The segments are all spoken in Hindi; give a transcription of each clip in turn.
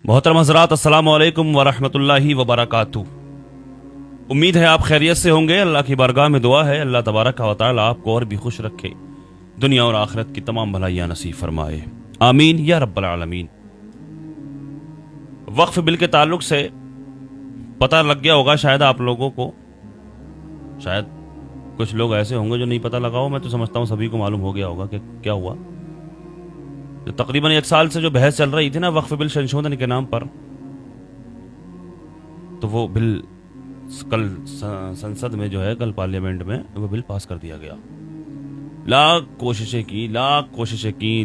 मोहतरम हज़रात, अस्सलामु अलैकुम वरहमतुल्लाहि वबरकातुहू। उम्मीद है आप खैरियत से होंगे। अल्लाह की बारगाह में दुआ है अल्लाह तबारक व तआला आपको और भी खुश रखे, दुनिया और आखिरत की तमाम भलाइयाँ नसीब फरमाए, आमीन या रब्बल आलमीन। वक्फ बिल के ताल्लुक से पता लग गया होगा शायद आप लोगों को, शायद कुछ लोग ऐसे होंगे जो नहीं पता लगा हो। मैं तो समझता हूँ सभी को मालूम हो गया होगा कि क्या हुआ। तो तकरीबन 1 साल से जो बहस चल रही थी ना वक्फ बिल संशोधन के नाम पर, तो वो बिल कल संसद में जो है, कल पार्लियामेंट में वो बिल पास कर दिया गया। लाख कोशिशें की,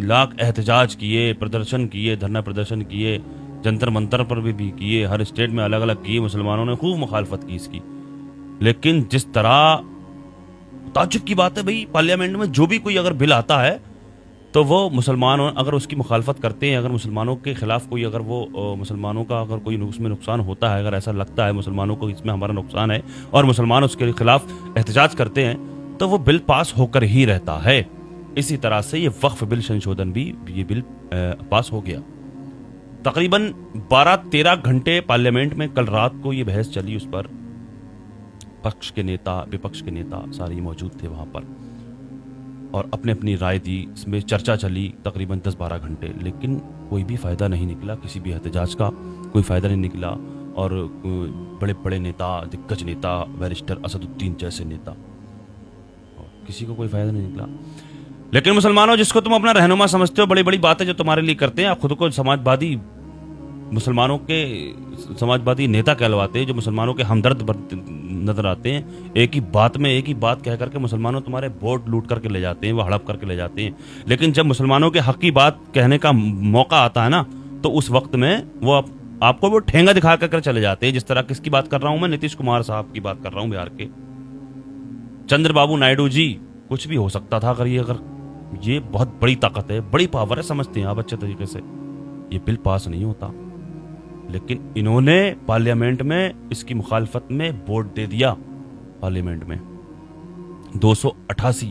लाख एहतजाज किए, प्रदर्शन किए, धरना प्रदर्शन किए, जंतर मंतर पर भी किए, हर स्टेट में अलग अलग किए। मुसलमानों ने खूब मुखालफत की इसकी, लेकिन जिस तरह ताज्जुब की बात है भाई, पार्लियामेंट में जो भी कोई अगर बिल आता है तो वो मुसलमान अगर उसकी मुखालफत करते हैं, अगर मुसलमानों के खिलाफ कोई, अगर वो मुसलमानों का अगर कोई उसमें नुकसान होता है, अगर ऐसा लगता है मुसलमानों को इसमें हमारा नुकसान है और मुसलमान उसके खिलाफ एहतजाज करते हैं, तो वो बिल पास होकर ही रहता है। इसी तरह से ये वक्फ बिल संशोधन भी, ये बिल पास हो गया। तकरीबन 12-13 घंटे पार्लियामेंट में कल रात को ये बहस चली। उस पर पक्ष के नेता, विपक्ष के नेता सारे मौजूद थे वहां पर और अपने अपनी राय दी। इसमें चर्चा चली तकरीबन 10-12 घंटे, लेकिन कोई भी फ़ायदा नहीं निकला, किसी भी एहतजाज का कोई फ़ायदा नहीं निकला। और बड़े बड़े नेता, दिग्गज नेता, बैरिस्टर असदुद्दीन जैसे नेता, और किसी को कोई फ़ायदा नहीं निकला। लेकिन मुसलमानों, जिसको तुम अपना रहनुमा समझते हो, बड़ी बड़ी बातें जो तुम्हारे लिए करते हैं, आप खुद को समाजवादी, मुसलमानों के समाजवादी नेता कहलवाते हैं, जो मुसलमानों के हमदर्द नजर आते हैं, एक ही बात कह करके मुसलमानों तुम्हारे वोट लूट करके ले जाते हैं, वो हड़प करके ले जाते हैं। लेकिन जब मुसलमानों के हक की बात कहने का मौका आता है ना, तो उस वक्त में वो आपको वो ठेंगा दिखा कर चले जाते हैं। जिस तरह किसकी बात कर रहा हूं मैं? नीतीश कुमार साहब की बात कर रहा हूं, बिहार के चंद्रबाबू नायडू जी। कुछ भी हो सकता था अगर ये बहुत बड़ी ताकत है, बड़ी पावर है, समझते हैं आप अच्छे तरीके से। ये बिल पास नहीं होता, लेकिन इन्होंने पार्लियामेंट में इसकी मुखालफत में वोट दे दिया। पार्लियामेंट में 288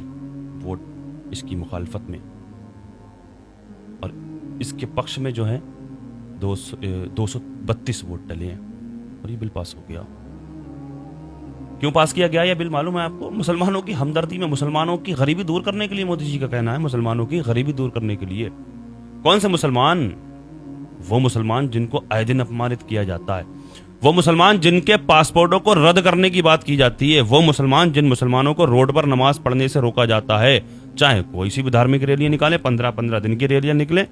वोट इसकी मुखालफत में, और इसके पक्ष में जो है 232 वोट डले हैं, और ये बिल पास हो गया। क्यों पास किया गया यह बिल मालूम है आपको? मुसलमानों की हमदर्दी में, मुसलमानों की गरीबी दूर करने के लिए। मोदी जी का कहना है मुसलमानों की गरीबी दूर करने के लिए। कौन से मुसलमान? वो मुसलमान जिनको आए दिन अपमानित किया जाता है, वो मुसलमान जिनके पासपोर्टों को रद्द करने की बात की जाती है, वो मुसलमान जिन मुसलमानों को रोड पर नमाज पढ़ने से रोका जाता है, चाहे कोई सी भी धार्मिक रैलियां निकाले, 15-15 दिन की रैलियां निकले,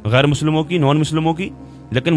गैर मुस्लिमों की, नॉन मुस्लिमों की, लेकिन